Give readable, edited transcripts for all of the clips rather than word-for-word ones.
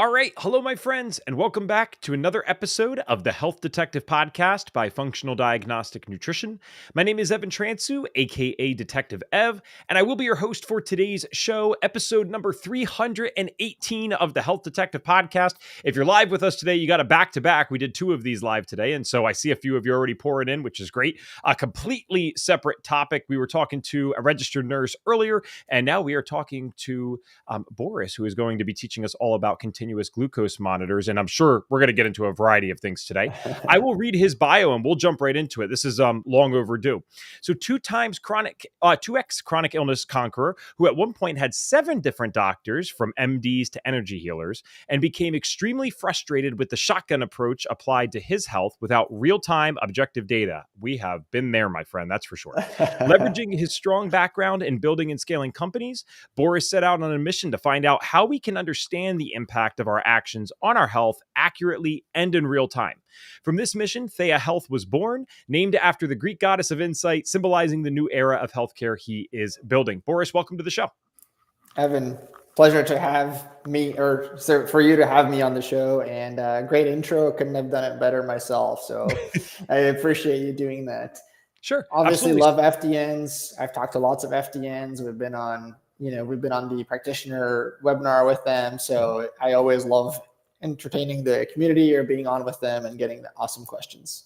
All right. Hello, my friends, and welcome back to another episode of the Health Detective Podcast by Functional Diagnostic Nutrition. My name is Evan Transu, aka Detective Ev, and I will be your host for today's show, episode number 318 of the Health Detective Podcast. If you're live with us today, you got a back-to-back. We did two of these live today, and so I see a few of you already pouring in, which is great. A completely separate topic. We were talking to a registered nurse earlier, and now we are talking to Boris, who is going to be teaching us all about continuous glucose monitors. And I'm sure we're going to get into a variety of things today. I will read his bio and we'll jump right into it. This is long overdue. So 2x chronic illness conqueror, who at one point had 7 different doctors from MDs to energy healers, and became extremely frustrated with the shotgun approach applied to his health without real-time objective data. We have been there, my friend, that's for sure. Leveraging his strong background in building and scaling companies, Boris set out on a mission to find out how we can understand the impact of our actions on our health accurately and in real time. From this mission, Thea Health was born, named after the Greek goddess of insight, symbolizing the new era of healthcare he is building. Boris, welcome to the show. Evan, pleasure to have me, or for you to have me on the show, and great intro. Couldn't have done it better myself. So I appreciate you doing that. Sure. Obviously love FDNs. I've talked to lots of FDNs. We've been on the practitioner webinar with them. So I always love entertaining the community or being on with them and getting the awesome questions.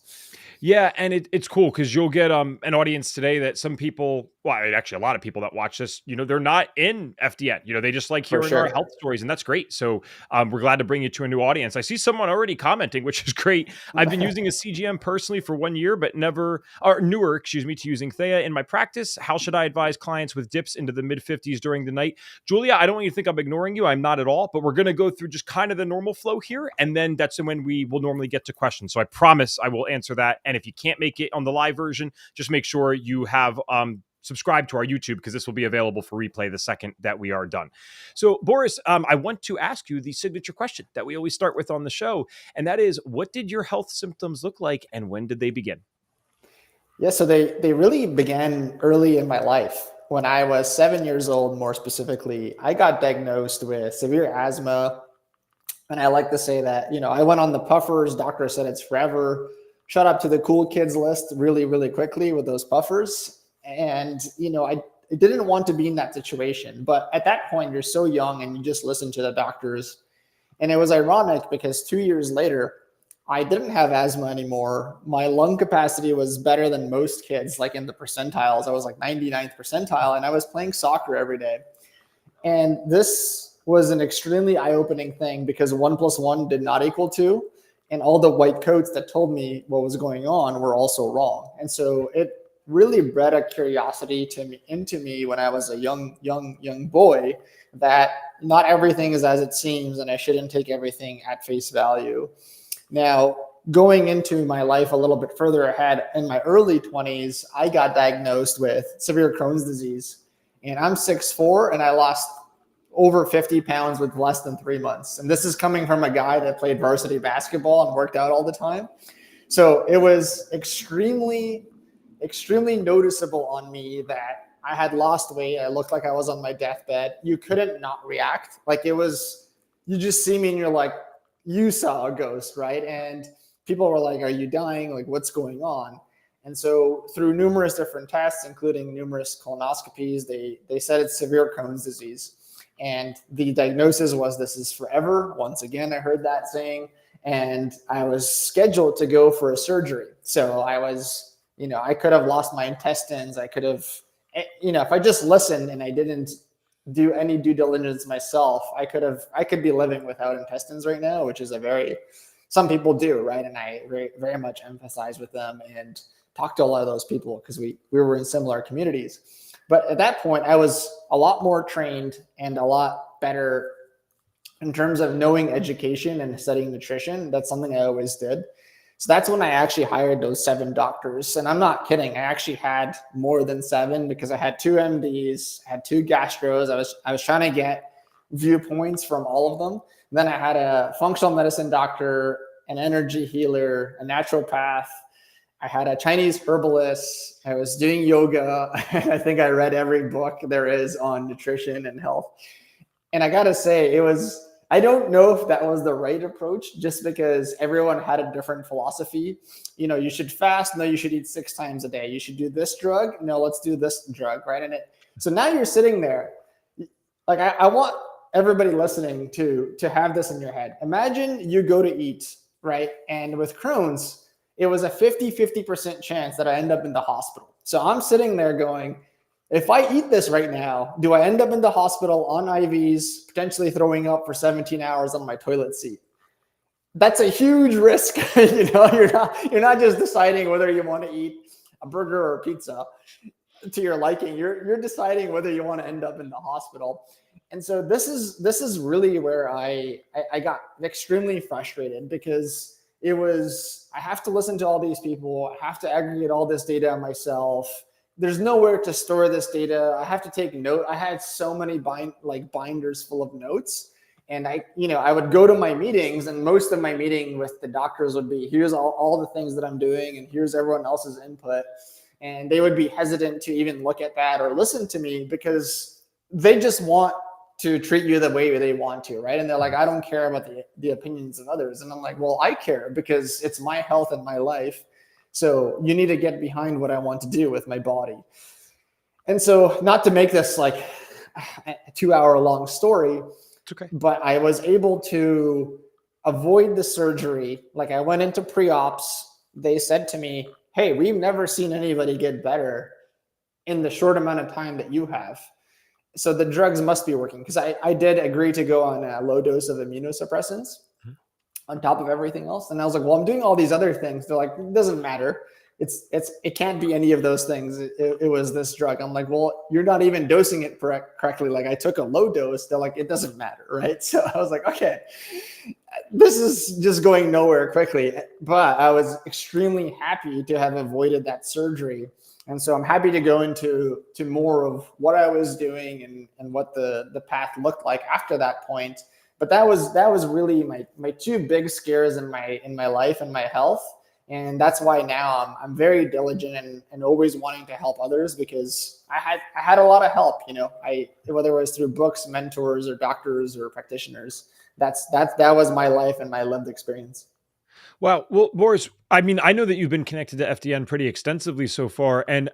Yeah, and it's cool because you'll get an audience today that some people, well, actually a lot of people that watch this, they're not in FDN. They just like hearing our health stories, and that's great. So we're glad to bring you to a new audience. I see someone already commenting, which is great. I've been using a CGM personally for 1 year, but newer, to using Thea in my practice. How should I advise clients with dips into the mid-50s during the night? Julia, I don't want you to think I'm ignoring you. I'm not at all, but we're going to go through just kind of the normal flow here, and then that's when we will normally get to questions. So I promise I will answer that. And if you can't make it on the live version, just make sure you have subscribe to our YouTube, because this will be available for replay the second that we are done. So Boris, I want to ask you the signature question that we always start with on the show. And that is, what did your health symptoms look like and when did they begin? Yeah, so they really began early in my life. When I was 7 years old, more specifically, I got diagnosed with severe asthma. And I like to say that, I went on the puffers. Doctor said it's forever. Shut up to the cool kids list really, really quickly with those puffers. And, I didn't want to be in that situation. But at that point, you're so young and you just listen to the doctors. And it was ironic because 2 years later, I didn't have asthma anymore. My lung capacity was better than most kids, like in the percentiles. I was like 99th percentile, and I was playing soccer every day. And this was an extremely eye-opening thing because 1 + 1 did not equal 2. And all the white coats that told me what was going on were also wrong. And so it really bred a curiosity into me when I was a young boy, that not everything is as it seems, and I shouldn't take everything at face value. Now, going into my life a little bit further ahead, in my early 20s, I got diagnosed with severe Crohn's disease. And I'm 6'4", and I lost over 50 pounds with less than 3 months. And this is coming from a guy that played varsity basketball and worked out all the time. So it was extremely, extremely noticeable on me that I had lost weight. I looked like I was on my deathbed. You couldn't not react. Like, it was, you just see me and you're like, you saw a ghost, right? And people were like, are you dying? Like, what's going on? And so through numerous different tests, including numerous colonoscopies, they said it's severe Crohn's disease. And the diagnosis was, this is forever. Once again, I heard that saying, and I was scheduled to go for a surgery. So I was, I could have lost my intestines. I could have, if I just listened and I didn't do any due diligence myself, I could be living without intestines right now, which is some people do, right? And I very, very much empathize with them and talk to a lot of those people because we were in similar communities. But at that point, I was a lot more trained and a lot better in terms of knowing education and studying nutrition. That's something I always did. So that's when I actually hired those 7 doctors. And I'm not kidding. I actually had more than 7 because I had 2 MDs, I had 2 gastros. I was trying to get viewpoints from all of them. And then I had a functional medicine doctor, an energy healer, a naturopath. I had a Chinese herbalist. I was doing yoga. I think I read every book there is on nutrition and health. And I got to say, it was I don't know if that was the right approach, just because everyone had a different philosophy. You should fast. No, you should eat 6 times a day. You should do this drug. No, let's do this drug, right? So now you're sitting there. Like I want everybody listening to have this in your head. Imagine you go to eat, right? And with Crohn's, it was a 50% chance that I end up in the hospital. So I'm sitting there going, if I eat this right now, do I end up in the hospital on IVs, potentially throwing up for 17 hours on my toilet seat? That's a huge risk. You're not just deciding whether you want to eat a burger or a pizza to your liking. You're deciding whether you want to end up in the hospital. And so this is really where I got extremely frustrated, because I have to listen to all these people. I have to aggregate all this data myself. There's nowhere to store this data. I have to take note. I had so many binders full of notes. And I would go to my meetings, and most of my meeting with the doctors would be, here's all the things that I'm doing, and here's everyone else's input. And they would be hesitant to even look at that or listen to me, because they just want to treat you the way they want to, right? And they're like, I don't care about the opinions of others. And I'm like, well, I care, because it's my health and my life. So you need to get behind what I want to do with my body. And so, not to make this like a 2-hour long story, it's okay, but I was able to avoid the surgery. Like, I went into pre-ops. They said to me, hey, we've never seen anybody get better in the short amount of time that you have. So the drugs must be working, because I did agree to go on a low dose of immunosuppressants on top of everything else. And I was like, well, I'm doing all these other things. They're like, it doesn't matter. It can't be any of those things. It was this drug. I'm like, well, you're not even dosing it correctly. Like, I took a low dose. They're like, it doesn't matter, right? So I was like, okay, this is just going nowhere quickly. But I was extremely happy to have avoided that surgery. And so I'm happy to go into more of what I was doing and what the path looked like after that point. But that was really my two big scares in my life and my health. And that's why now I'm very diligent and always wanting to help others, because I had a lot of help, whether it was through books, mentors, or doctors or practitioners. That was my life and my lived experience. Wow. Well, Boris, I mean, I know that you've been connected to FDN pretty extensively so far, and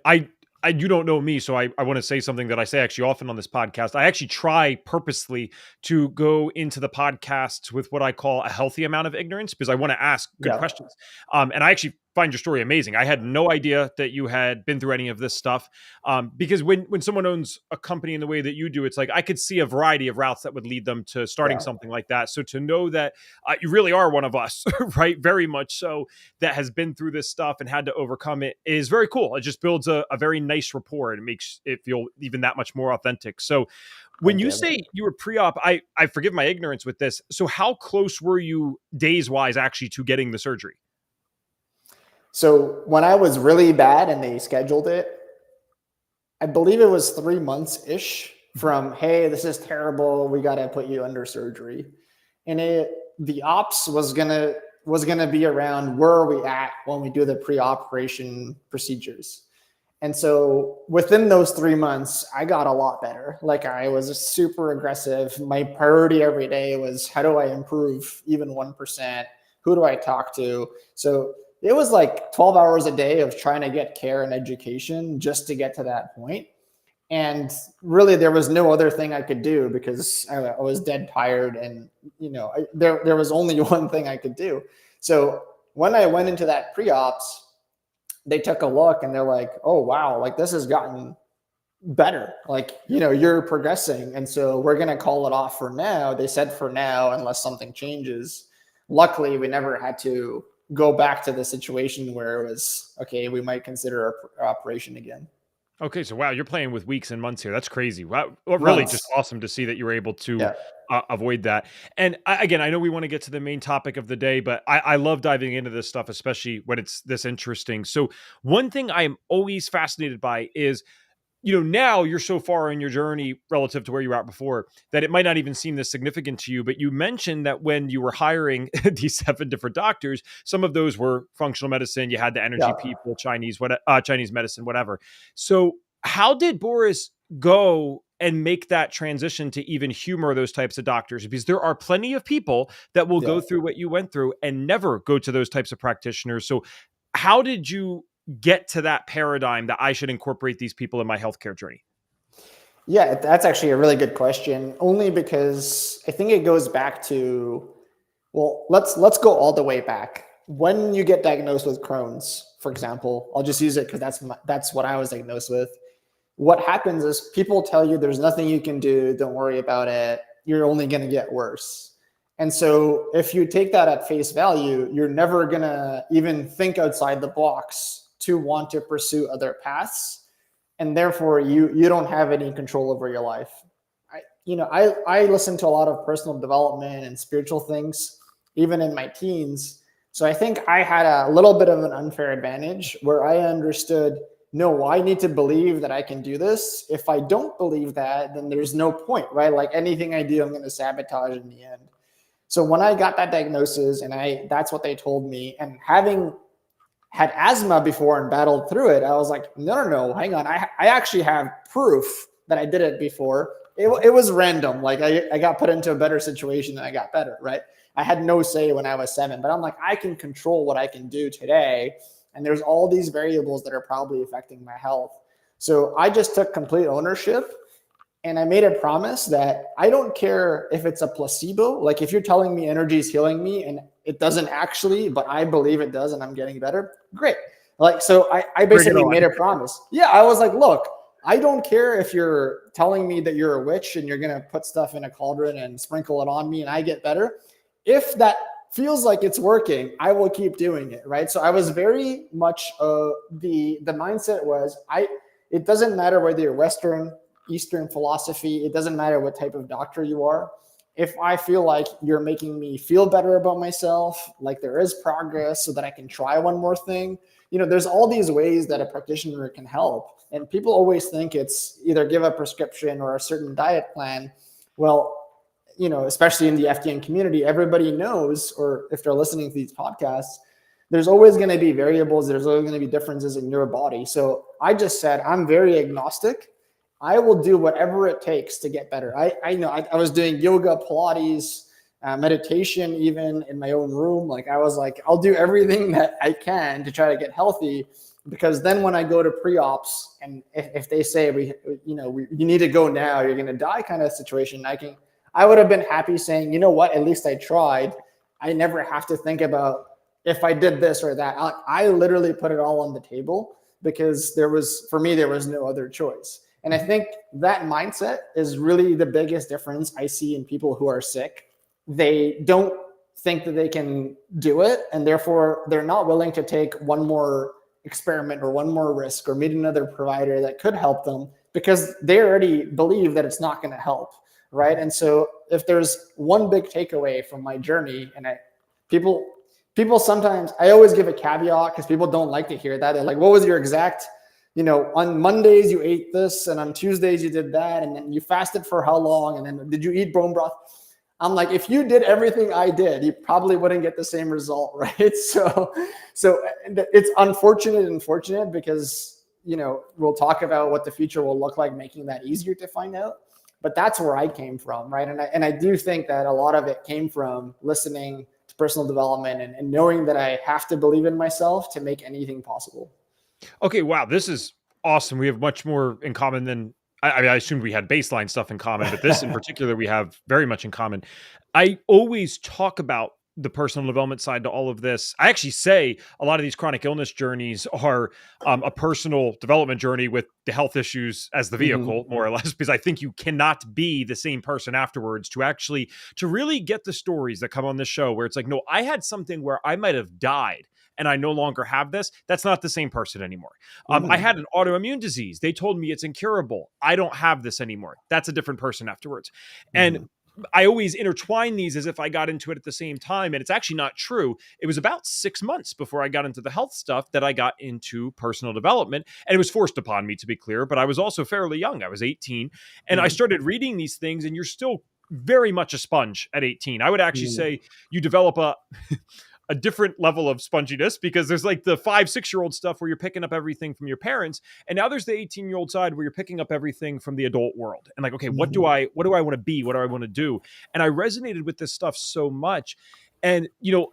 you don't know me, so I want to say something that I say actually often on this podcast. I actually try purposely to go into the podcasts with what I call a healthy amount of ignorance, because I want to ask good questions. And I actually find your story amazing. I had no idea that you had been through any of this stuff. Because when someone owns a company in the way that you do, it's like I could see a variety of routes that would lead them to starting something like that. So to know that you really are one of us, right? Very much so, that has been through this stuff and had to overcome it is very cool. It just builds a very nice rapport, and it makes it feel even that much more authentic. So when you say you were pre-op, I forgive my ignorance with this. So how close were you days wise actually to getting the surgery? So when I was really bad and they scheduled it, I believe it was 3 months ish from, hey, this is terrible, we got to put you under surgery. And the ops was gonna be around, where are we at when we do the pre-operation procedures. And so within those 3 months, I got a lot better. Like, I was super aggressive. My priority every day was, how do I improve even 1%? Who do I talk to? So it was like 12 hours a day of trying to get care and education just to get to that point. And really, there was no other thing I could do, because I was dead tired, and there was only one thing I could do. So when I went into that pre-ops, they took a look and they're like, oh, wow, like, this has gotten better. Like, you're progressing. And so we're going to call it off for now. They said for now, unless something changes. Luckily, we never had to go back to the situation where it was, okay, we might consider our operation again. Okay, so wow, you're playing with weeks and months here. That's crazy. Wow, well, really just awesome to see that you were able to avoid that. And again, I know we want to get to the main topic of the day, but I love diving into this stuff, especially when it's this interesting. So one thing I am always fascinated by is, now you're so far in your journey relative to where you were at before that it might not even seem this significant to you. But you mentioned that when you were hiring these 7 different doctors, some of those were functional medicine. You had the energy people, Chinese medicine, whatever. So how did Boris go and make that transition to even humor those types of doctors? Because there are plenty of people that will Yeah. go through what you went through and never go to those types of practitioners. So how did you get to that paradigm that I should incorporate these people in my healthcare journey? Yeah, that's actually a really good question, only because I think it goes back to, well, let's go all the way back. When you get diagnosed with Crohn's, for example, I'll just use it because that's what I was diagnosed with. What happens is people tell you there's nothing you can do, don't worry about it, you're only going to get worse. And so if you take that at face value, you're never going to even think outside the box to want to pursue other paths, and therefore you don't have any control over your life. I listen to a lot of personal development and spiritual things even in my teens. So I think I had a little bit of an unfair advantage where I understood, no, I need to believe that I can do this. If I don't believe that, then there's no point, right? Like anything I do, I'm going to sabotage in the end. So when I got that diagnosis and that's what they told me, and having had asthma before and battled through it, I was like, no, hang on. I actually have proof that I did it before. It was random. Like I got put into a better situation and I got better, right? I had no say when I was 7, but I'm like, I can control what I can do today. And there's all these variables that are probably affecting my health. So I just took complete ownership, and I made a promise that I don't care if it's a placebo. Like if you're telling me energy is healing me and it doesn't actually, but I believe it does and I'm getting better, great. Like, so I basically made a promise. Yeah, I was like, look, I don't care if you're telling me that you're a witch and you're going to put stuff in a cauldron and sprinkle it on me and I get better. If that feels like it's working, I will keep doing it, right? So I was very much the mindset was it doesn't matter whether you're Western, Eastern philosophy, it doesn't matter what type of doctor you are. If I feel like you're making me feel better about myself, like there is progress so that I can try one more thing, there's all these ways that a practitioner can help. And people always think it's either give a prescription or a certain diet plan. Well, especially in the FDN community, everybody knows, or if they're listening to these podcasts, there's always going to be variables. There's always going to be differences in your body. So I just said, I'm very agnostic. I will do whatever it takes to get better. I know I was doing yoga, Pilates, meditation, even in my own room. Like I was like, I'll do everything that I can to try to get healthy, because then when I go to pre-ops and if they say you need to go now, you're going to die kind of situation, I would have been happy saying, you know what, at least I tried. I never have to think about if I did this or that. I literally put it all on the table because for me, there was no other choice. And I think that mindset is really the biggest difference I see in people who are sick. They don't think that they can do it, and therefore they're not willing to take one more experiment or one more risk or meet another provider that could help them because they already believe that it's not going to help, right? And so if there's one big takeaway from my journey, and people sometimes, I always give a caveat because people don't like to hear that. They're like, what was your exact, on Mondays you ate this and on Tuesdays you did that, and then you fasted for how long, and then did you eat bone broth? I'm like, if you did everything I did, you probably wouldn't get the same result, right? So it's unfortunate because, we'll talk about what the future will look like, making that easier to find out. But that's where I came from, right? And I do think that a lot of it came from listening to personal development and knowing that I have to believe in myself to make anything possible. Okay, wow, this is awesome. We have much more in common than I assumed we had baseline stuff in common, but this in particular we have very much in common. I always talk about the personal development side to all of this. I actually say a lot of these chronic illness journeys are a personal development journey with the health issues as the vehicle, more or less, because I think you cannot be the same person afterwards to really get the stories that come on this show where it's like, no, I had something where I might have died and I no longer have this. That's not the same person anymore. I had an autoimmune disease. They told me it's incurable. I don't have this anymore. That's a different person afterwards. And I always intertwine these as if I got into it at the same time. And it's actually not true. It was about 6 months before I got into the health stuff that I got into personal development. And it was forced upon me, to be clear, but I was also fairly young. I was 18 and I started reading these things, and you're still very much a sponge at 18. I would actually say you develop a different level of sponginess, because there's like the 5-6-year-old stuff where you're picking up everything from your parents, and now there's the 18-year-old side where you're picking up everything from the adult world. And like, okay, what do I want to be? What do I want to do? And I resonated with this stuff so much. And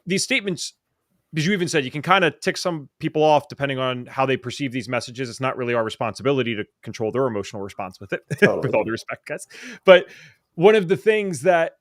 these statements, because you even said you can kind of tick some people off depending on how they perceive these messages. It's not really our responsibility to control their emotional response with it, Totally. with all due respect, guys. But one of the things that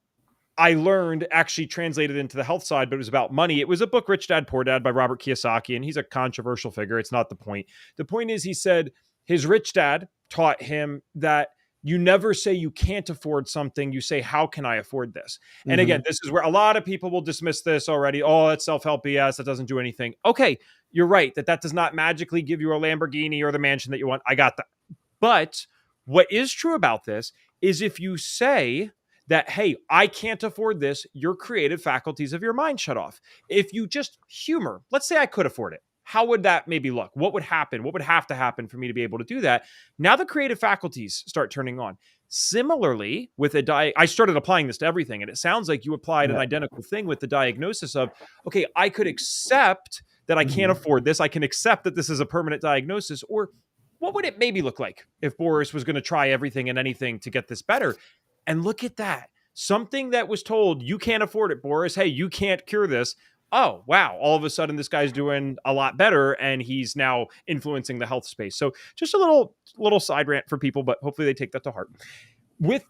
I learned actually translated into the health side, but it was about money. It was a book, Rich Dad, Poor Dad by Robert Kiyosaki, and he's a controversial figure. It's not the point. The point is, he said his rich dad taught him that you never say you can't afford something. You say, how can I afford this? And again, this is where a lot of people will dismiss this already. Oh, it's self-help BS. That doesn't do anything. Okay, you're right. That does not magically give you a Lamborghini or the mansion that you want. I got that. But what is true about this is if you say that, hey, I can't afford this, your creative faculties of your mind shut off. If you just humor, let's say I could afford it. How would that maybe look? What would happen? What would have to happen for me to be able to do that? Now the creative faculties start turning on. Similarly, with I started applying this to everything, and it sounds like you applied an identical thing with the diagnosis of, okay, I could accept that I can't afford this. I can accept that this is a permanent diagnosis. Or what would it maybe look like if Boris was going to try everything and anything to get this better? And look at that. Something that was told, you can't afford it, Boris. Hey, you can't cure this. Oh, wow. All of a sudden, this guy's doing a lot better, and he's now influencing the health space. So just a little side rant for people, but hopefully they take that to heart. With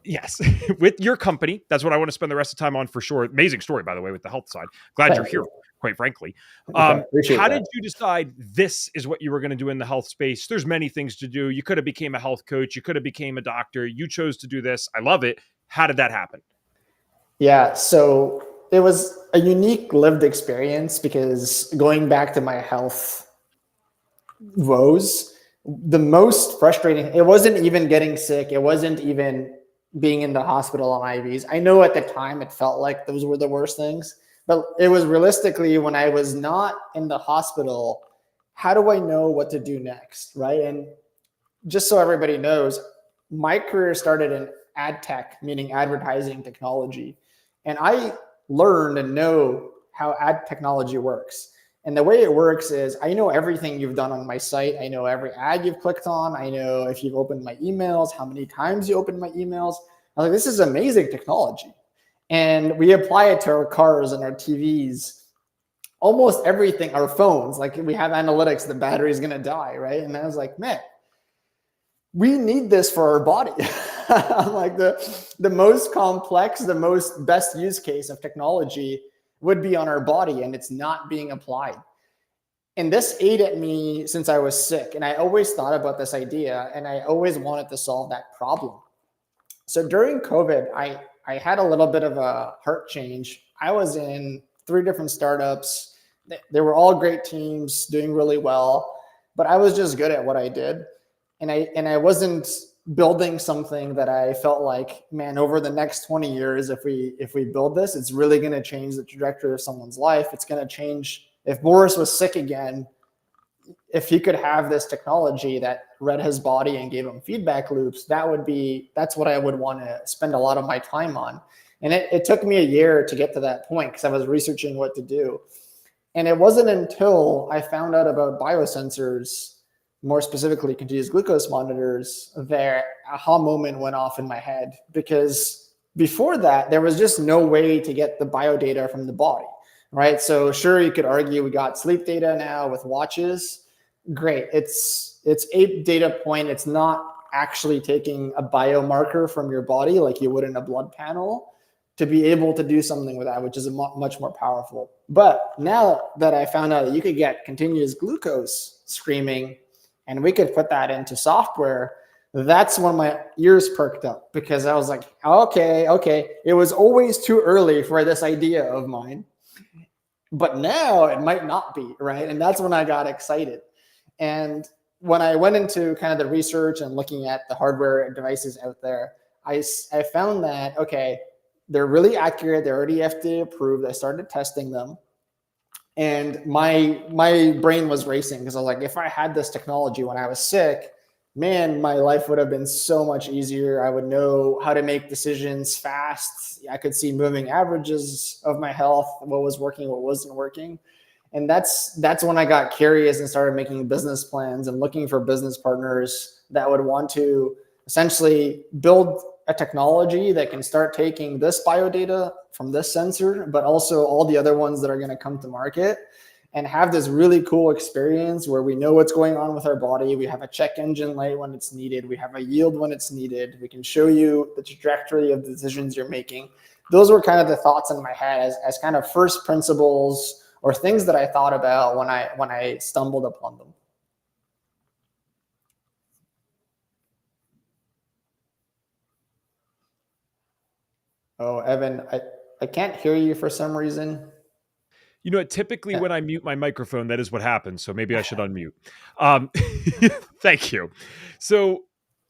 yes, with your company, that's what I want to spend the rest of the time on for sure. Amazing story, by the way, with the health side. Glad you're here, quite frankly. How did you decide this is what you were going to do in the health space? There's many things to do. You could have became a health coach. You could have became a doctor. You chose to do this. I love it. How did that happen? Yeah, so it was a unique lived experience, because going back to my health woes, the most frustrating, it wasn't even getting sick. It wasn't even being in the hospital on IVs. I know at the time it felt like those were the worst things, but it was realistically when I was not in the hospital, how do I know what to do next, right? And just so everybody knows, my career started in ad tech, meaning advertising technology. And I learned and know how ad technology works. And the way it works is I know everything you've done on my site. I know every ad you've clicked on. I know if you've opened my emails, how many times you opened my emails. I was like, this is amazing technology. And we apply it to our cars and our TVs, almost everything, our phones. Like we have analytics, the battery is going to die, right? And I was like, man, we need this for our body. Like the most complex, the most best use case of technology would be on our body, and it's not being applied. And this ate at me since I was sick. And I always thought about this idea, and I always wanted to solve that problem. So during COVID, I had a little bit of a heart change. I was in 3 different startups. They were all great teams doing really well, but I was just good at what I did. And I wasn't building something that I felt like, man, over the next 20 years, if we build this, it's really going to change the trajectory of someone's life. It's going to change. If Boris was sick again, if he could have this technology that read his body and gave him feedback loops, that's what I would want to spend a lot of my time on. And it took me a year to get to that point, because I was researching what to do. And it wasn't until I found out about biosensors, more specifically continuous glucose monitors, their aha moment went off in my head. Because before that, there was just no way to get the bio data from the body, right? So sure, you could argue we got sleep data now with watches. Great, it's a data point. It's not actually taking a biomarker from your body like you would in a blood panel to be able to do something with that, which is much more powerful. But now that I found out that you could get continuous glucose streaming, and we could put that into software, that's when my ears perked up, because I was like, okay, it was always too early for this idea of mine, but now it might not be, right? And that's when I got excited. And when I went into kind of the research and looking at the hardware and devices out there, I found that, okay, they're really accurate. They're already FDA approved. I started testing them. And my brain was racing, because I was like, if I had this technology when I was sick, man, my life would have been so much easier. I would know how to make decisions fast. I could see moving averages of my health, what was working, what wasn't working. And that's when I got curious and started making business plans and looking for business partners that would want to essentially build a technology that can start taking this bio data from this sensor, but also all the other ones that are going to come to market, and have this really cool experience where we know what's going on with our body. We have a check engine light when it's needed. We have a yield when it's needed. We can show you the trajectory of the decisions you're making. Those were kind of the thoughts in my head as kind of first principles or things that I thought about when I stumbled upon them. Oh, Evan, I can't hear you for some reason. You know what? Typically, when I mute my microphone, that is what happens. So maybe I should unmute. Thank you. So,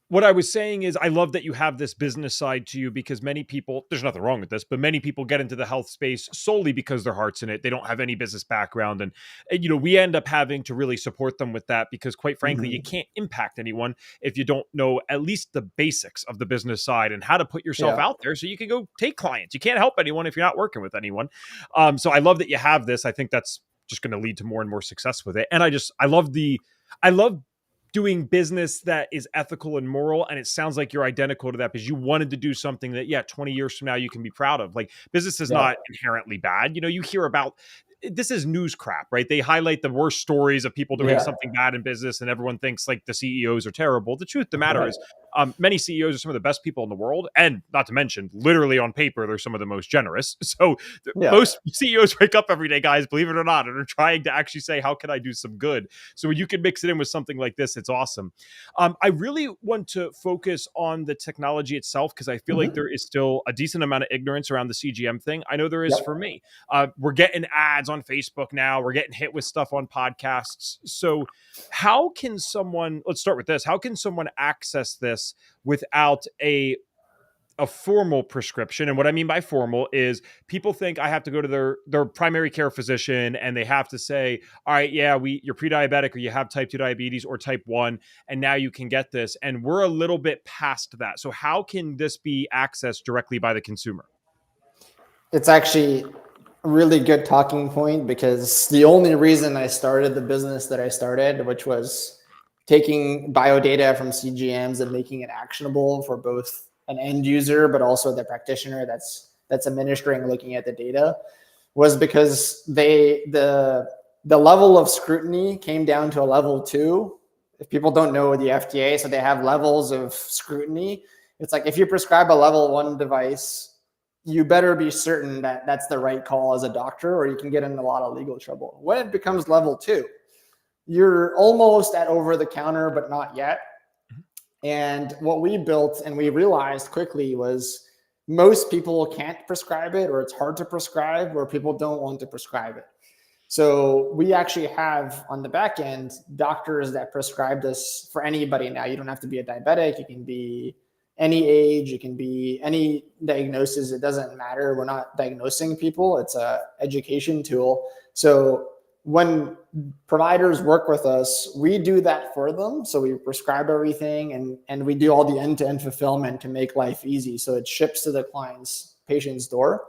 what I was saying is, I love that you have this business side to you because many people, there's nothing wrong with this, but many people get into the health space solely because their heart's in it. They don't have any business background. And we end up having to really support them with that because, quite frankly, you Mm-hmm. can't impact anyone if you don't know at least the basics of the business side and how to put yourself Yeah. out there so you can go take clients. You can't help anyone if you're not working with anyone. So I love that you have this. I think that's just going to lead to more and more success with it. And I love doing business that is ethical and moral. And it sounds like you're identical to that because you wanted to do something that, yeah, 20 years from now you can be proud of. Like business is Yeah. not inherently bad. You hear about this is news crap, right? They highlight the worst stories of people doing Yeah. something bad in business, and everyone thinks like the CEOs are terrible. The truth of the matter Right. is, many CEOs are some of the best people in the world, and not to mention, literally on paper, they're some of the most generous. So Yeah. most CEOs wake up every day, guys, believe it or not, and are trying to actually say, how can I do some good? So when you can mix it in with something like this, it's awesome. I really want to focus on the technology itself because I feel like Mm-hmm. there is still a decent amount of ignorance around the CGM thing. I know there is for Yep. me. We're getting ads on Facebook now. We're getting hit with stuff on podcasts. So how can someone, let's start with this. How can someone access this without a formal prescription? And what I mean by formal is people think I have to go to their primary care physician and they have to say, all right, yeah, you're pre-diabetic or you have type 2 diabetes or type 1 and now you can get this. And we're a little bit past that. So how can this be accessed directly by the consumer? It's actually a really good talking point because the only reason I started the business that I started, which was taking bio data from CGMs and making it actionable for both an end user but also the practitioner that's administering looking at the data, was because the level of scrutiny came down to a level 2. If people don't know the FDA, so they have levels of scrutiny. It's like if you prescribe a level 1 device, you better be certain that that's the right call as a doctor, or you can get in a lot of legal trouble. When it becomes level 2, you're almost at over the counter, but not yet. And what we built and we realized quickly was most people can't prescribe it, or it's hard to prescribe, or people don't want to prescribe it. So we actually have on the back end doctors that prescribe this for anybody now. You don't have to be a diabetic. You can be any age. You can be any diagnosis. It doesn't matter. We're not diagnosing people. It's a education tool. So when providers work with us, we do that for them. So we prescribe everything and we do all the end-to-end fulfillment to make life easy. So it ships to the patient's door.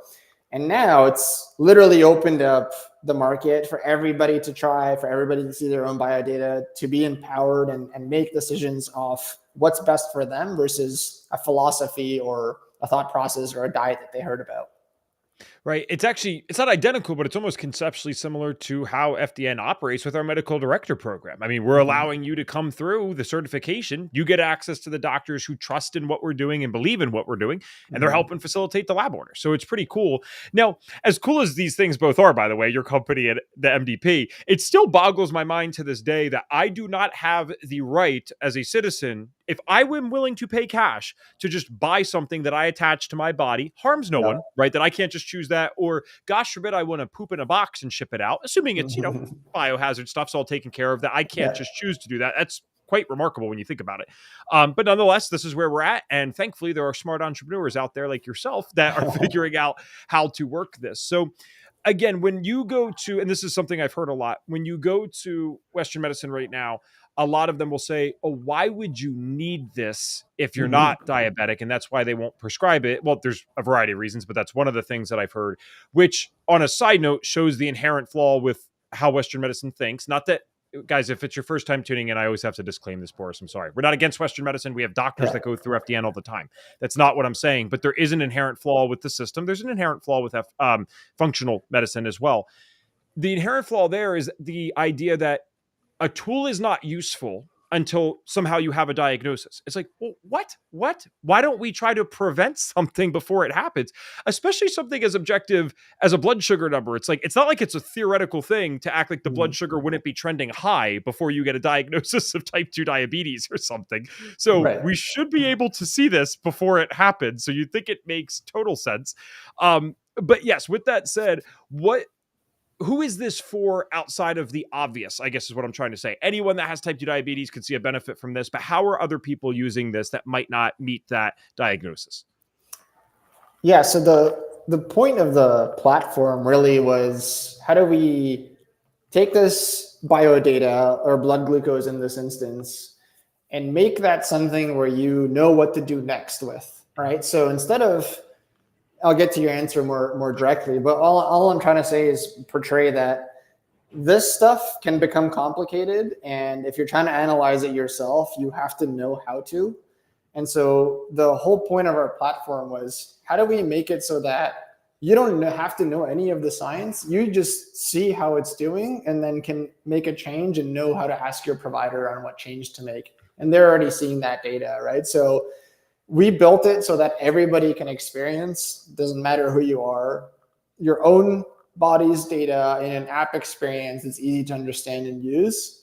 And now it's literally opened up the market for everybody to try, for everybody to see their own bio data, to be empowered and make decisions off what's best for them versus a philosophy or a thought process or a diet that they heard about. Right. It's not identical, but it's almost conceptually similar to how FDN operates with our medical director program. I mean, we're Mm-hmm. allowing you to come through the certification. You get access to the doctors who trust in what we're doing and believe in what we're doing, and they're Mm-hmm. helping facilitate the lab order. So it's pretty cool. Now, as cool as these things both are, by the way, your company and the MDP, it still boggles my mind to this day that I do not have the right as a citizen, if I am willing to pay cash, to just buy something that I attach to my body, harms no Yep. one, right? That I can't just choose that. Or gosh forbid, I want to poop in a box and ship it out, assuming it's, biohazard stuff's all taken care of, that I can't Yeah. just choose to do that. That's quite remarkable when you think about it. But nonetheless, this is where we're at. And thankfully, there are smart entrepreneurs out there like yourself that are figuring out how to work this. So again, when you go to, and this is something I've heard a lot, when you go to Western medicine right now, a lot of them will say, oh, why would you need this if you're Mhm. not diabetic? And that's why they won't prescribe it. Well, there's a variety of reasons, but that's one of the things that I've heard, which on a side note shows the inherent flaw with how Western medicine thinks. Not that, guys, if it's your first time tuning in, I always have to disclaim this, Boris. I'm sorry. We're not against Western medicine. We have doctors Yeah. that go through FDN all the time. That's not what I'm saying. But there is an inherent flaw with the system. There's an inherent flaw with functional medicine as well. The inherent flaw there is the idea that a tool is not useful until somehow you have a diagnosis. It's like, well, what? Why don't we try to prevent something before it happens? Especially something as objective as a blood sugar number. It's like, it's not like it's a theoretical thing to act like the blood Mhm. sugar wouldn't be trending high before you get a diagnosis of type 2 diabetes or something. So Right. we should be able to see this before it happens. So you think it makes total sense. But yes, with that said, who is this for outside of the obvious, I guess is what I'm trying to say. Anyone that has type 2 diabetes could see a benefit from this, but how are other people using this that might not meet that diagnosis? Yeah, so the point of the platform really was, how do we take this bio data or blood glucose in this instance and make that something where you know what to do next with, right? So instead of, I'll get to your answer more directly, but all I'm trying to say is portray that this stuff can become complicated, and if you're trying to analyze it yourself, you have to know how to. And so the whole point of our platform was, how do we make it so that you don't have to know any of the science? You just see how it's doing and then can make a change and know how to ask your provider on what change to make. And they're already seeing that data, right? So we built it so that everybody can experience, doesn't matter who you are, your own body's data in an app experience that's easy to understand and use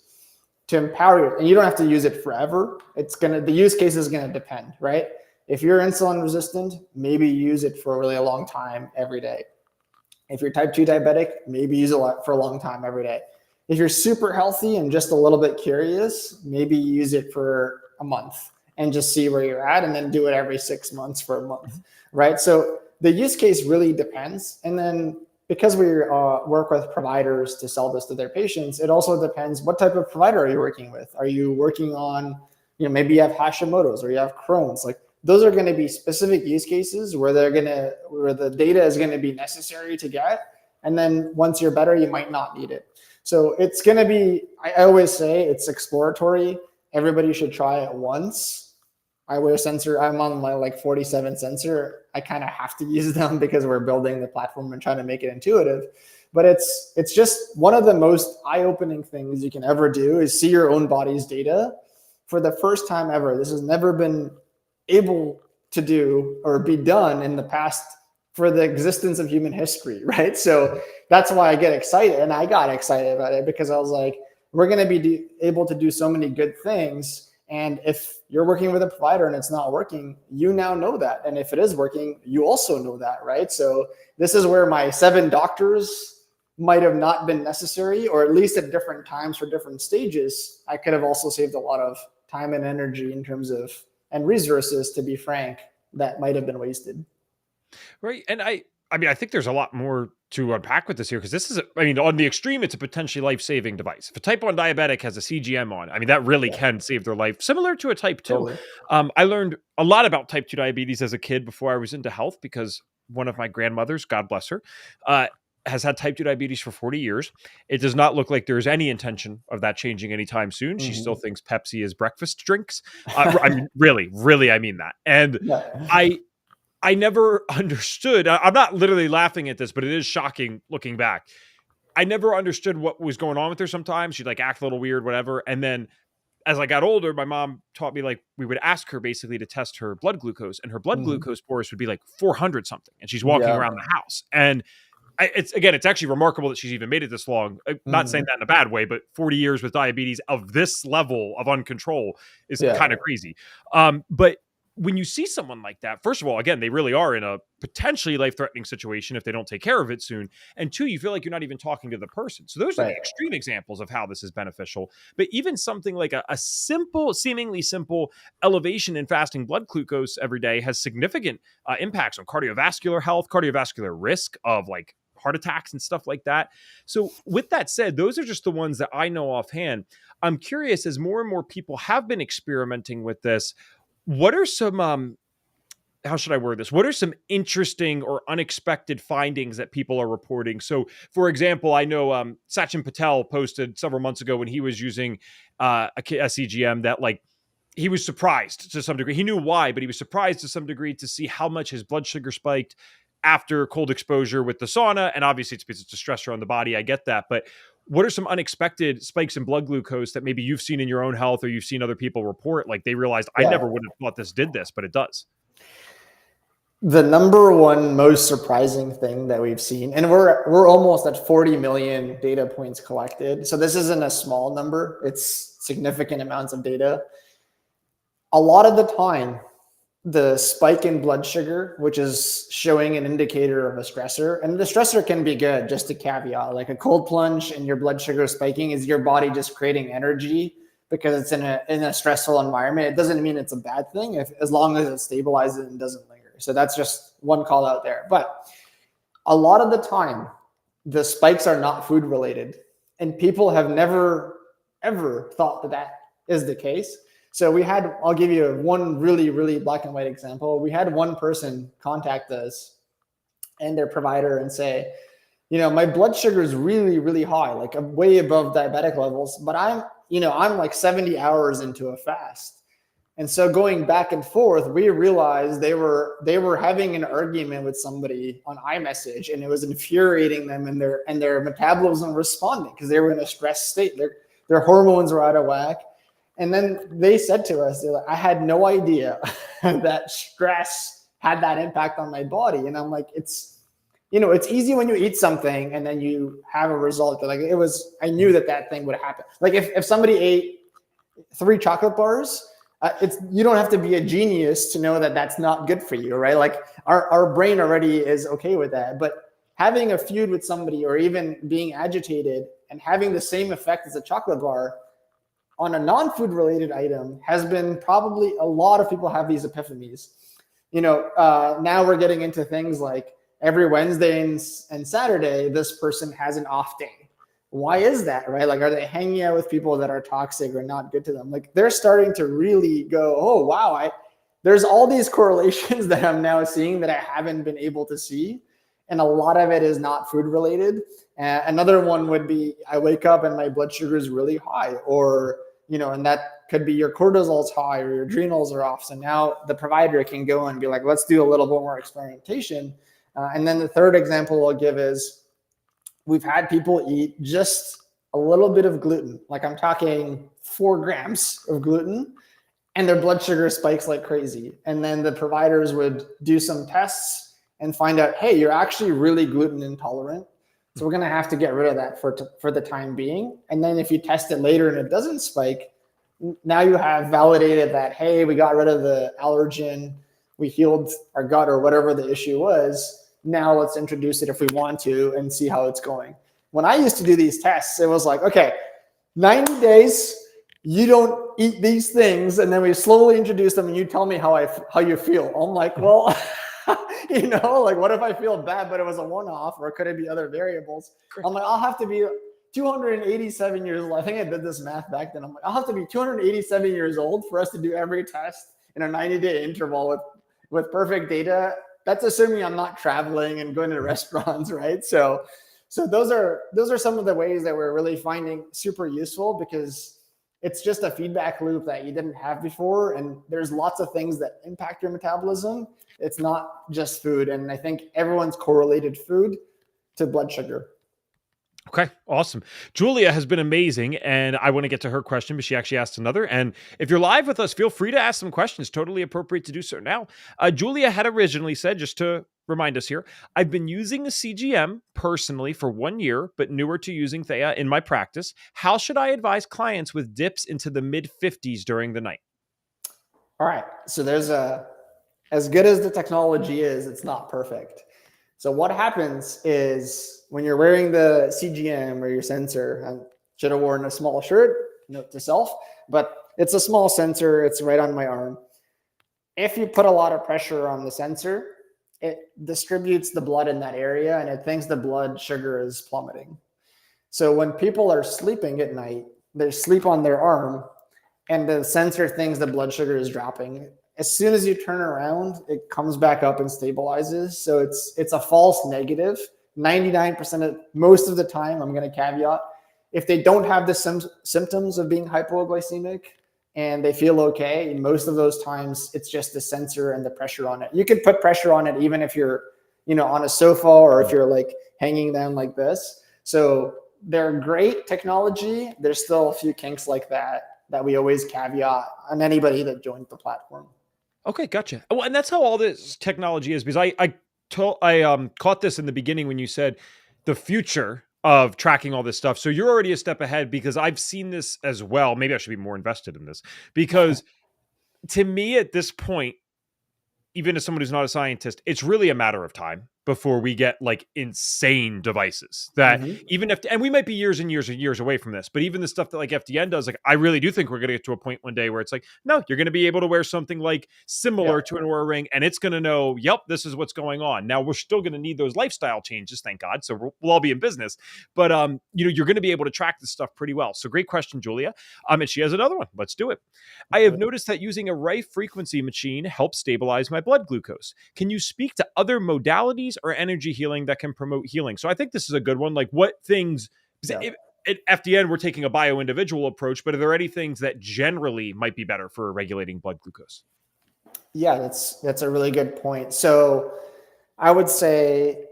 to empower you. And you don't have to use it forever. The use case is gonna depend, right? If you're insulin resistant, maybe use it for a really long time every day. If you're type 2 diabetic, maybe use it for a long time every day. If you're super healthy and just a little bit curious, maybe use it for a month and just see where you're at, and then do it every 6 months for a month, right? So the use case really depends. And then because we work with providers to sell this to their patients, it also depends, what type of provider are you working with? Are you working on, maybe you have Hashimoto's or you have Crohn's? Like, those are going to be specific use cases where the data is going to be necessary to get. And then once you're better, you might not need it. So it's going to be, I always say it's exploratory. Everybody should try it once. I wear a sensor. I'm on my 47 sensor. I kind of have to use them because we're building the platform and trying to make it intuitive. But it's just one of the most eye-opening things you can ever do is see your own body's data for the first time ever. This has never been able to do or be done in the past for the existence of human history, right? So that's why I get excited, and I got excited about it because I was like, we're going to be able to do so many good things. And if you're working with a provider and it's not working, you now know that. And if it is working, you also know that, right? So this is where my 7 doctors might have not been necessary, or at least at different times for different stages. I could have also saved a lot of time and energy in terms of, and resources, to be frank, that might have been wasted. Right. And I think there's a lot more to unpack with this here, because this is, on the extreme, it's a potentially life-saving device. If a type 1 diabetic has a CGM on, that really Yeah, can save their life, similar to a type 2. totally. I learned a lot about type 2 diabetes as a kid before I was into health, because one of my grandmothers, God bless her, has had type 2 diabetes for 40 years. It does not look like there's any intention of that changing anytime soon. She still Mm-hmm. thinks Pepsi is breakfast drinks. Really, I mean that. And Yeah. I never understood. I'm not literally laughing at this, but it is shocking looking back. I never understood what was going on with her sometimes. She'd act a little weird, whatever. And then as I got older, my mom taught me, we would ask her basically to test her blood glucose, and her blood Mm-hmm. glucose, Boris, would be 400 something. And she's walking Yeah. around the house. And it's actually remarkable that she's even made it this long. Not saying Mm-hmm. that in a bad way, but 40 years with diabetes of this level of uncontrol is Yeah. kind of crazy. But when you see someone like that, first of all, again, they really are in a potentially life-threatening situation if they don't take care of it soon. And 2, you feel like you're not even talking to the person. So those are the Right. extreme examples of how this is beneficial. But even something like a simple, seemingly simple elevation in fasting blood glucose every day has significant impacts on cardiovascular health, cardiovascular risk of heart attacks and stuff like that. So with that said, those are just the ones that I know offhand. I'm curious, as more and more people have been experimenting with this, what are some how should I word this? What are some interesting or unexpected findings that people are reporting? So, for example, I know Sachin Patel posted several months ago when he was using a CGM that like he was surprised to some degree. He knew why, but he was surprised to some degree to see how much his blood sugar spiked after cold exposure with the sauna. And obviously, it's because it's a stressor on the body. I get that, but what are some unexpected spikes in blood glucose that maybe you've seen in your own health or you've seen other people report? Like they realized I never would have thought this did this, but it does. The number one most surprising thing that we've seen, and we're almost at 40 million data points collected. So this isn't a small number. It's significant amounts of data. A lot of the time, the spike in blood sugar, which is showing an indicator of a stressor, and the stressor can be good, just to caveat, like a cold plunge and your blood sugar spiking is your body just creating energy because it's in a stressful environment. It doesn't mean it's a bad thing as long as it stabilizes and doesn't linger. So that's just one call out there. But a lot of the time, the spikes are not food related, and people have never, ever thought that is the case. So I'll give you one really, really black and white example. We had one person contact us and their provider and say, my blood sugar is really, really high, like I'm way above diabetic levels, but I'm like 70 hours into a fast. And so going back and forth, we realized they were having an argument with somebody on iMessage, and it was infuriating them, and their metabolism responding because they were in a stress state. Their hormones were out of whack. And then they said to us, they're like, I had no idea that stress had that impact on my body. And I'm like, it's easy when you eat something and then you have a result. Like I knew that thing would happen. Like if somebody ate 3 chocolate bars, you don't have to be a genius to know that that's not good for you, right? Like our brain already is okay with that. But having a feud with somebody or even being agitated and having the same effect as a chocolate bar on a non-food related item has been probably a lot of people have these epiphanies. Now we're getting into things like every Wednesday and Saturday, this person has an off day. Why is that, right? Like, are they hanging out with people that are toxic or not good to them? Like they're starting to really go, oh, wow, there's all these correlations that I'm now seeing that I haven't been able to see. And a lot of it is not food related. Another one would be I wake up and my blood sugar is really high, or and that could be your cortisol's high or your adrenals are off. So now the provider can go and be like, let's do a little bit more experimentation. And then the third example I'll give is we've had people eat just a little bit of gluten. Like I'm talking 4 grams of gluten, and their blood sugar spikes like crazy. And then the providers would do some tests and find out, hey, you're actually really gluten intolerant. So we're going to have to get rid of that for the time being. And then if you test it later and it doesn't spike, now you have validated that, hey, we got rid of the allergen, we healed our gut or whatever the issue was. Now let's introduce it if we want to and see how it's going. When I used to do these tests, it was like, okay, 90 days, you don't eat these things. And then we slowly introduce them and you tell me how you feel. I'm like, well, like what if I feel bad, but it was a one-off, or could it be other variables? I'm like, I'll have to be 287 years old. I think I did this math back then. I'm like, I'll have to be 287 years old for us to do every test in a 90-day interval with perfect data. That's assuming I'm not traveling and going to restaurants, right? So those are some of the ways that we're really finding super useful, because it's just a feedback loop that you didn't have before. And there's lots of things that impact your metabolism. It's not just food. And I think everyone's correlated food to blood sugar. Okay, awesome. Julia has been amazing, and I want to get to her question, but she actually asked another. And if you're live with us, feel free to ask some questions. Totally appropriate to do so now. Julia had originally said, just to remind us here, I've been using a CGM personally for 1 year, but newer to using Thea in my practice. How should I advise clients with dips into the mid-50s during the night? All right, so there's as good as the technology is, it's not perfect. So what happens is when you're wearing the CGM or your sensor, I should have worn a small shirt, note to self, but it's a small sensor. It's right on my arm. If you put a lot of pressure on the sensor, it distributes the blood in that area and it thinks the blood sugar is plummeting. So when people are sleeping at night, they sleep on their arm and the sensor thinks the blood sugar is dropping. As soon as you turn around, it comes back up and stabilizes. So it's a false negative. 99% of most of the time, I'm going to caveat, if they don't have the symptoms of being hypoglycemic and they feel okay, most of those times it's just the sensor and the pressure on it. You can put pressure on it even if you're, on a sofa or if you're like hanging down like this. So they're great technology. There's still a few kinks like that we always caveat on anybody that joins the platform. Okay, gotcha. Well, and that's how all this technology is, because I caught this in the beginning when you said the future of tracking all this stuff. So you're already a step ahead, because I've seen this as well. Maybe I should be more invested in this, because to me at this point, even as someone who's not a scientist, it's really a matter of time before we get like insane devices that even if, and we might be years and years and years away from this, but even the stuff that like FDN does, like I really do think we're going to get to a point one day where it's like, no, you're going to be able to wear something like similar to an Oura Ring and it's going to know, yep, this is what's going on. Now we're still going to need those lifestyle changes, thank God. So we'll all be in business, but you're going to be able to track this stuff pretty well. So great question, Julia. And she has another one. Let's do it. I have noticed that using a Rife frequency machine helps stabilize my blood glucose. Can you speak to other modalities or energy healing that can promote healing? So I think this is a good one. Like what things, at FDN, we're taking a bio-individual approach, but are there any things that generally might be better for regulating blood glucose? Yeah, that's a really good point. So I would say,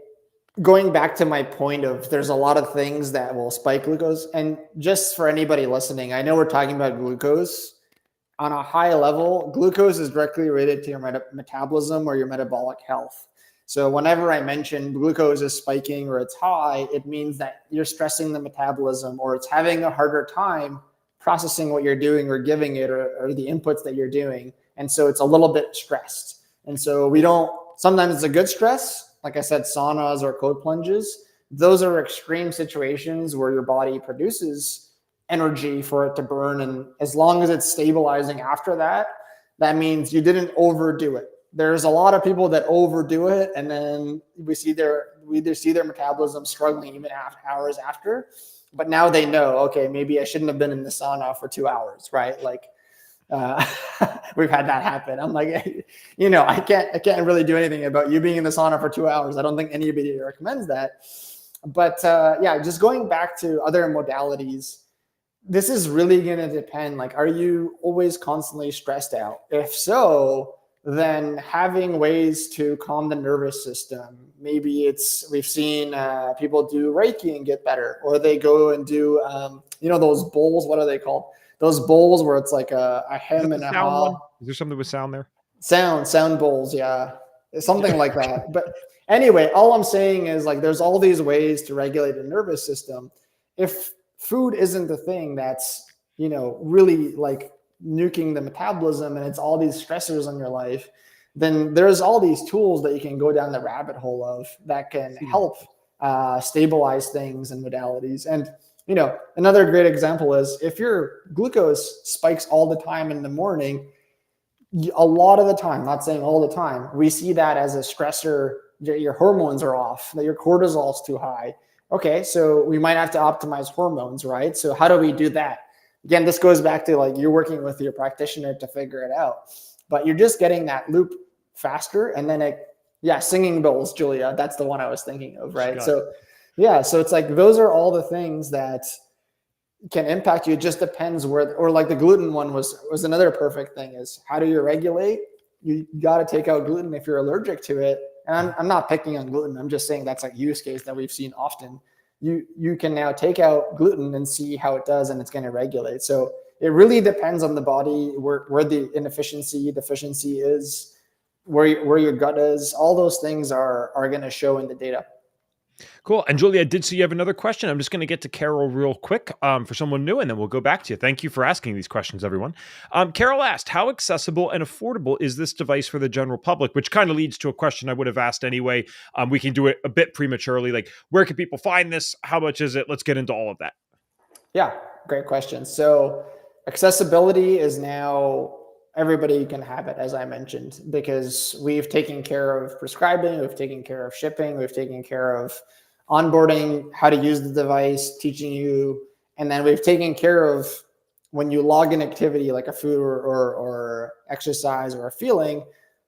going back to my point of there's a lot of things that will spike glucose. And just for anybody listening, I know we're talking about glucose. On a high level, glucose is directly related to your metabolism or your metabolic health. So whenever I mention glucose is spiking or it's high, it means that you're stressing the metabolism or it's having a harder time processing what you're doing or giving it or the inputs that you're doing. And so it's a little bit stressed. And so sometimes it's a good stress. Like I said, saunas or cold plunges, those are extreme situations where your body produces energy for it to burn. And as long as it's stabilizing after that, that means you didn't overdo it. There's a lot of people that overdo it, and then we either see their metabolism struggling even hours after. But now they know, okay, maybe I shouldn't have been in the sauna for 2 hours, right? Like we've had that happen. I'm like, I can't really do anything about you being in the sauna for 2 hours. I don't think anybody recommends that. But just going back to other modalities, this is really going to depend. Like, are you always constantly stressed out? If so, then having ways to calm the nervous system. Maybe we've seen people do Reiki and get better, or they go and do, those bowls. What are they called? Those bowls where it's like a hem and a ha. Is there something with sound there? Sound bowls. Yeah. Something like that. But anyway, all I'm saying is like, there's all these ways to regulate the nervous system. If food isn't the thing that's, really like nuking the metabolism and it's all these stressors on your life, then there's all these tools that you can go down the rabbit hole of that can help stabilize things and modalities. And another great example is if your glucose spikes all the time in the morning, a lot of the time, not saying all the time, we see that as a stressor. Your hormones are off, that your cortisol is too high. Okay, so we might have to optimize hormones, right? So how do we do that? Again, this goes back to like you're working with your practitioner to figure it out, but you're just getting that loop faster. And then singing bowls, Julia, that's the one I was thinking of, right? So it's like those are all the things that can impact you. It just depends or like the gluten one was another perfect thing is how do you regulate? You got to take out gluten if you're allergic to it. And I'm not picking on gluten. I'm just saying that's a use case that we've seen often. You can now take out gluten and see how it does, and it's going to regulate. So it really depends on the body, where the deficiency is, where your gut is. All those things are going to show in the data. Cool. And Julia, I did see you have another question. I'm just going to get to Carol real quick for someone new, and then we'll go back to you. Thank you for asking these questions, everyone. Carol asked, how accessible and affordable is this device for the general public? Which kind of leads to a question I would have asked anyway. We can do it a bit prematurely. Like, where can people find this? How much is it? Let's get into all of that. Yeah, great question. So accessibility is now everybody can have it, as I mentioned, because we've taken care of prescribing, we've taken care of shipping, we've taken care of onboarding, how to use the device, teaching you, and then we've taken care of when you log in activity like a food or exercise or a feeling,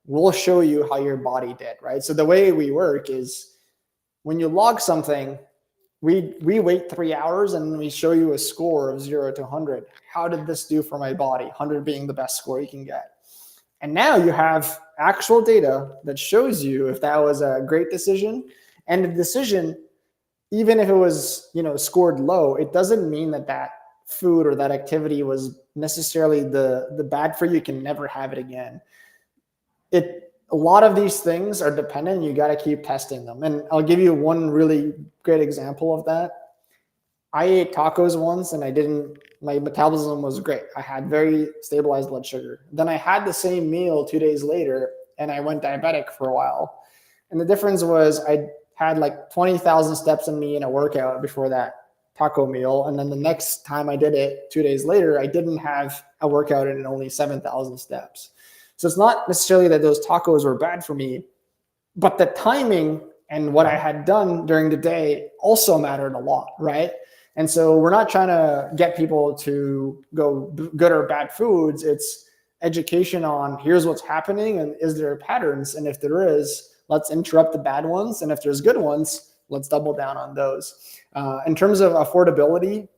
we'll show you how your body did, right? So the way we work is when you log something, we wait 3 hours and we show you a score of 0 to 100. How did this do for my body? 100 being the best score you can get. And now you have actual data that shows you if that was a great decision. And the decision, even if it was, scored low, it doesn't mean that food or that activity was necessarily the bad for you. You can never have it again. A lot of these things are dependent. You got to keep testing them. And I'll give you one really great example of that. I ate tacos once and my metabolism was great. I had very stabilized blood sugar. Then I had the same meal 2 days later and I went diabetic for a while. And the difference was I had like 20,000 steps in me in a workout before that taco meal. And then the next time I did it 2 days later, I didn't have a workout and only 7,000 steps. So it's not necessarily that those tacos were bad for me, but the timing and what I had done during the day also mattered a lot, right? And so we're not trying to get people to go good or bad foods. It's education on here's what's happening and is there patterns? And if there is, let's interrupt the bad ones. And if there's good ones, let's double down on those. In terms of affordability,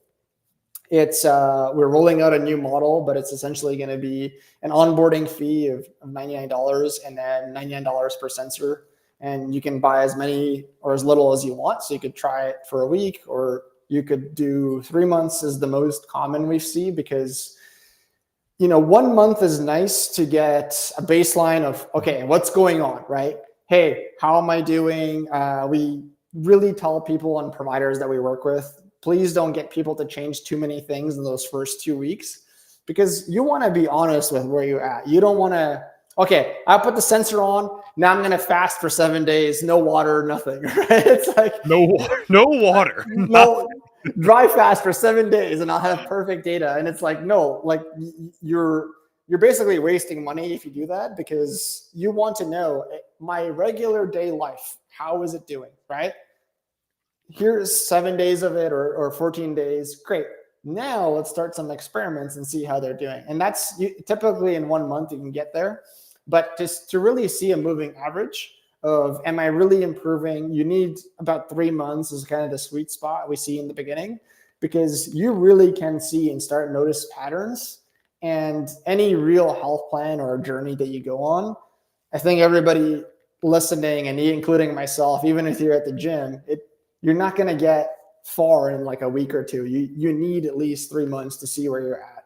it's we're rolling out a new model, but it's essentially going to be an onboarding fee of $99 and then $99 per sensor. And you can buy as many or as little as you want. So you could try it for a week, or you could do 3 months is the most common we see, because 1 month is nice to get a baseline of, okay, what's going on, right? Hey, how am I doing? We really tell people and providers that we work with, please don't get people to change too many things in those first 2 weeks, because you want to be honest with where you're at. You don't want to, okay, I put the sensor on, now I'm going to fast for 7 days, no water, nothing, right? It's like no water, no dry fast for 7 days and I'll have perfect data. And it's like, no, like you're basically wasting money if you do that, because you want to know my regular day life, how is it doing, right? Here's 7 days of it or 14 days. Great. Now let's start some experiments and see how they're doing. And that's typically in 1 month you can get there. But just to really see a moving average of, am I really improving? You need about 3 months is kind of the sweet spot we see in the beginning, because you really can see and start notice patterns. And any real health plan or journey that you go on, I think everybody listening, and including myself, even if you're at the gym, you're not going to get far in like a week or two. You need at least 3 months to see where you're at.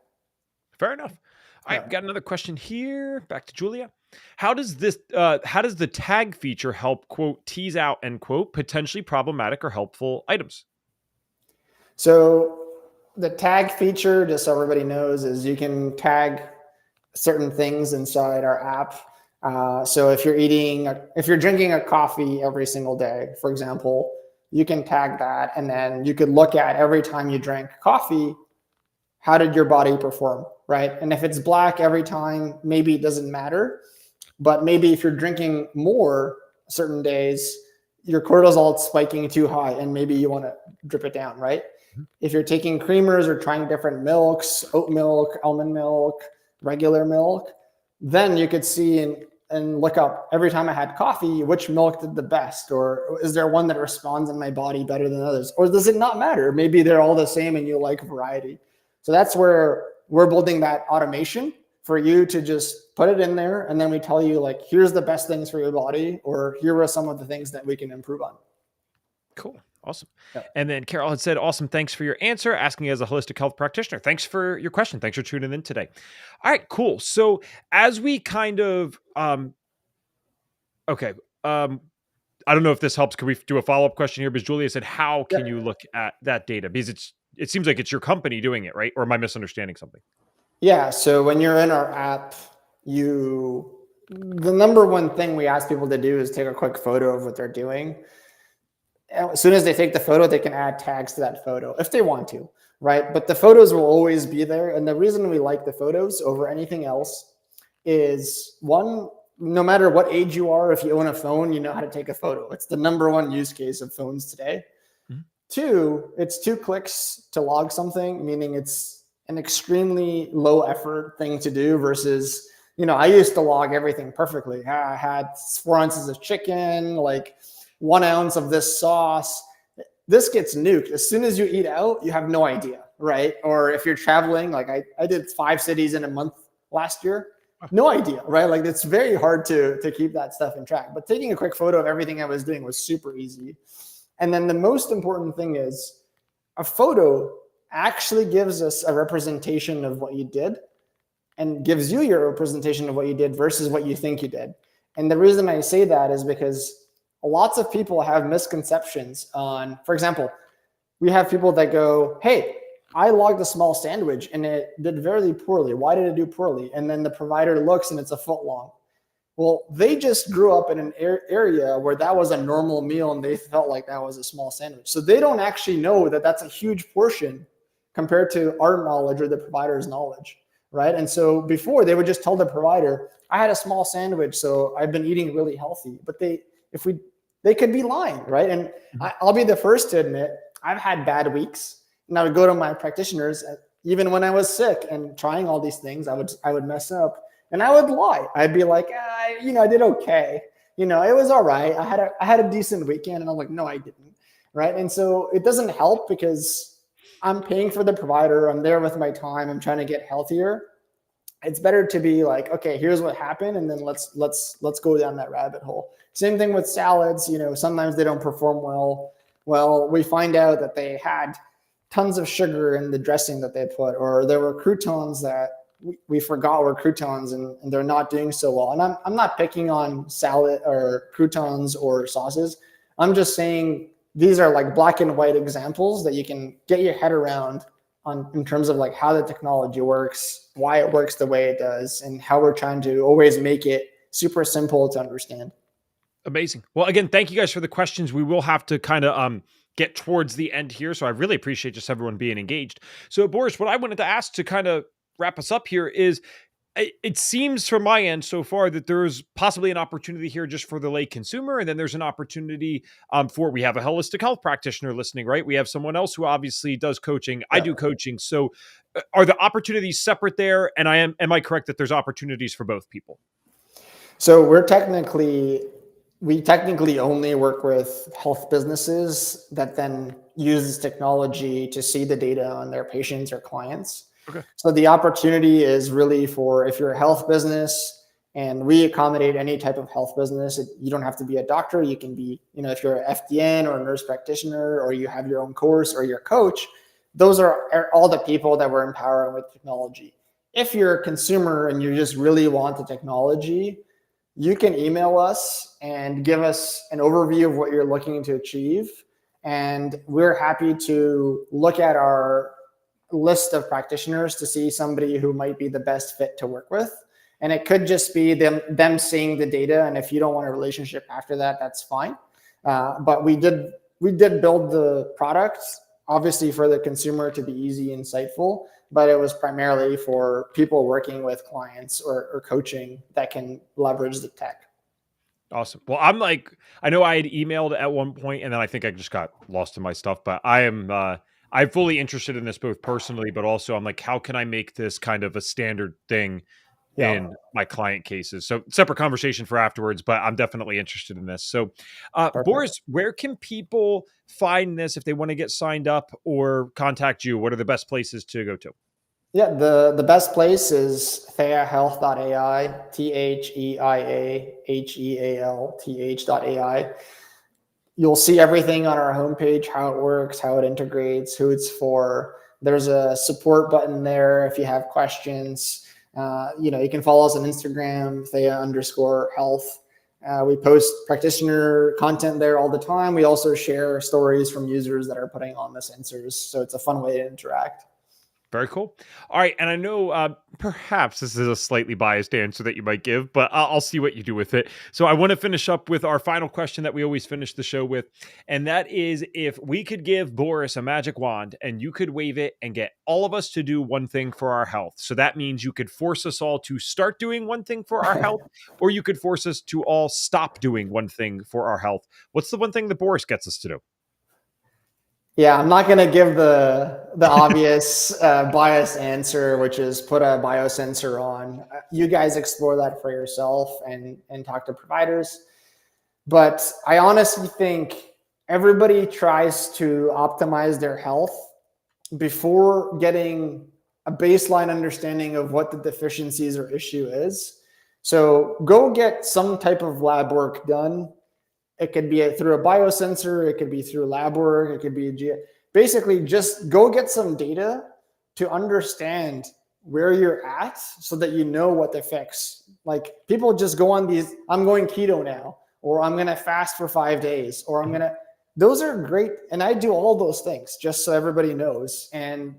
Fair enough. All right, got another question here. Back to Julia. How does the tag feature help, quote, tease out, end quote, potentially problematic or helpful items? So the tag feature, just so everybody knows, is you can tag certain things inside our app. So if you're drinking a coffee every single day, for example, you can tag that, and then you could look at every time you drank coffee, how did your body perform, right? And if it's black every time, maybe it doesn't matter. But maybe if you're drinking more certain days, your cortisol is spiking too high, and maybe you want to drip it down, right? Mm-hmm. If you're taking creamers or trying different milks, oat milk, almond milk, regular milk, then you could see and look up every time I had coffee, which milk did the best, or is there one that responds in my body better than others? Or does it not matter? Maybe they're all the same and you like variety. So that's where we're building that automation for you to just put it in there. And then we tell you, like, here's the best things for your body, or here are some of the things that we can improve on. Cool. Awesome. Yep. And then Carol had said, awesome. Thanks for your answer. Asking as a holistic health practitioner. Thanks for your question. Thanks for tuning in today. All right, cool. So as we kind of, I don't know if this helps. Can we do a follow-up question here? Because Julia said, how can you look at that data? Because it seems like it's your company doing it, right? Or am I misunderstanding something? Yeah. So when you're in our app, the number one thing we ask people to do is take a quick photo of what they're doing. As soon as they take the photo, they can add tags to that photo if they want to, right? But the photos will always be there. And the reason we like the photos over anything else is one, no matter what age you are, if you own a phone, you know how to take a photo. It's the number one use case of phones today. Mm-hmm. Two, it's 2 clicks to log something, meaning it's an extremely low effort thing to do versus, I used to log everything perfectly. I had 4 ounces of chicken, like 1 ounce of this sauce. This gets nuked. As soon as you eat out, you have no idea, right? Or if you're traveling, like I did 5 cities in a month last year, no idea, right? Like it's very hard to keep that stuff in track. But taking a quick photo of everything I was doing was super easy. And then the most important thing is a photo actually gives us a representation of what you did and gives you your representation of what you did versus what you think you did. And the reason I say that is because lots of people have misconceptions on, for example, we have people that go, hey, I logged a small sandwich and it did very poorly. Why did it do poorly? And then the provider looks and it's a foot long. Well, they just grew up in an area where that was a normal meal and they felt like that was a small sandwich. So they don't actually know that that's a huge portion compared to our knowledge or the provider's knowledge, right? And so before they would just tell the provider, I had a small sandwich, so I've been eating really healthy. But they could be lying, right? And I'll be the first to admit, I've had bad weeks. And I would go to my practitioners, even when I was sick and trying all these things, I would mess up and I would lie. I'd be like, I did okay. It was all right. I had a decent weekend, and I'm like, no, I didn't, right? And so it doesn't help because I'm paying for the provider. I'm there with my time. I'm trying to get healthier. It's better to be like, okay, here's what happened, and then let's go down that rabbit hole. Same thing with salads. Sometimes they don't perform well. Well, we find out that they had tons of sugar in the dressing that they put, or there were croutons that we forgot were croutons and they're not doing so well. And I'm not picking on salad or croutons or sauces. I'm just saying these are like black and white examples that you can get your head around in terms of like how the technology works, why it works the way it does, and how we're trying to always make it super simple to understand. Amazing. Well, again, thank you guys for the questions. We will have to kind of get towards the end here. So I really appreciate just everyone being engaged. So Boris, what I wanted to ask to kind of wrap us up here is, it seems from my end so far that there's possibly an opportunity here just for the lay consumer. And then there's an opportunity we have a holistic health practitioner listening, right? We have someone else who obviously does coaching. Yeah. I do coaching. So are the opportunities separate there? And am I correct that there's opportunities for both people? So we technically only work with health businesses that then use technology to see the data on their patients or clients. Okay. So the opportunity is really for if you're a health business, and we accommodate any type of health business. You don't have to be a doctor. You can be, if you're an FDN or a nurse practitioner, or you have your own course or your coach, those are all the people that we're empowering with technology. If you're a consumer and you just really want the technology, you can email us and give us an overview of what you're looking to achieve. And we're happy to look at our list of practitioners to see somebody who might be the best fit to work with. And it could just be them seeing the data. And if you don't want a relationship after that, that's fine. But we did build the product, obviously for the consumer to be easy and insightful, but it was primarily for people working with clients or coaching that can leverage the tech. Awesome. Well, I know I had emailed at one point and then I think I just got lost in my stuff, but I'm fully interested in this both personally, but also I'm like, how can I make this kind of a standard thing in my client cases? So separate conversation for afterwards, but I'm definitely interested in this. So Boris, where can people find this if they want to get signed up or contact you? What are the best places to go to? Yeah, the best place is theiahealth.ai, theiahealth.ai. You'll see everything on our homepage, how it works, how it integrates, who it's for. There's a support button there if you have questions. You can follow us on Instagram, Theia_Health. We post practitioner content there all the time. We also share stories from users that are putting on the sensors. So it's a fun way to interact. Very cool. All right. And I know perhaps this is a slightly biased answer that you might give, but I'll see what you do with it. So I want to finish up with our final question that we always finish the show with. And that is, if we could give Boris a magic wand and you could wave it and get all of us to do one thing for our health. So that means you could force us all to start doing one thing for our health, or you could force us to all stop doing one thing for our health. What's the one thing that Boris gets us to do? Yeah, I'm not going to give the obvious biased answer, which is put a biosensor on. You guys explore that for yourself and talk to providers. But I honestly think everybody tries to optimize their health before getting a baseline understanding of what the deficiencies or issue is. So go get some type of lab work done. It could be through a biosensor. It could be through lab work. It could be basically just go get some data to understand where you're at so that you know what to fix. Like people just go on these, I'm going keto now, or I'm going to fast for 5 days, or those are great. And I do all those things just so everybody knows. And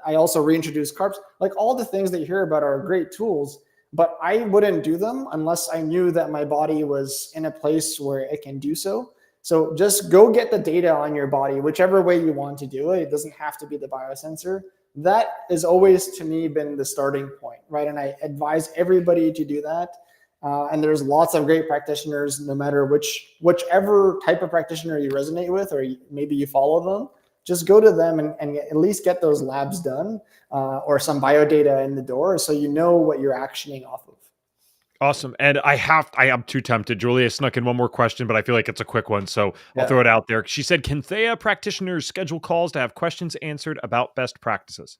I also reintroduce carbs. Like all the things that you hear about are great tools, but I wouldn't do them unless I knew that my body was in a place where it can do so. So just go get the data on your body, whichever way you want to do it. It doesn't have to be the biosensor. That has always, to me, been the starting point, right? And I advise everybody to do that. And there's lots of great practitioners, no matter whichever type of practitioner you resonate with, or maybe you follow them. Just go to them and at least get those labs done or some bio data in the door so you know what you're actioning off of. Awesome. And I am too tempted. Julia snuck in one more question, but I feel like it's a quick one. So I'll throw it out there. She said, can Thea practitioners schedule calls to have questions answered about best practices?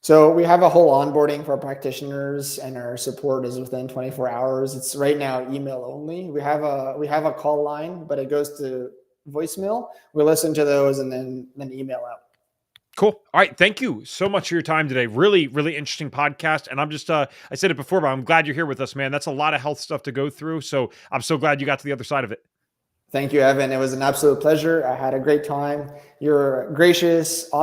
So we have a whole onboarding for practitioners, and our support is within 24 hours. It's right now email only. We have a call line, but it goes to voicemail. We listen to those and then email out. Cool. All right. Thank you so much for your time today. Really, really interesting podcast. And I'm just, I said it before, but I'm glad you're here with us, man. That's a lot of health stuff to go through. So I'm so glad you got to the other side of it. Thank you, Evan. It was an absolute pleasure. I had a great time. You're gracious, awesome.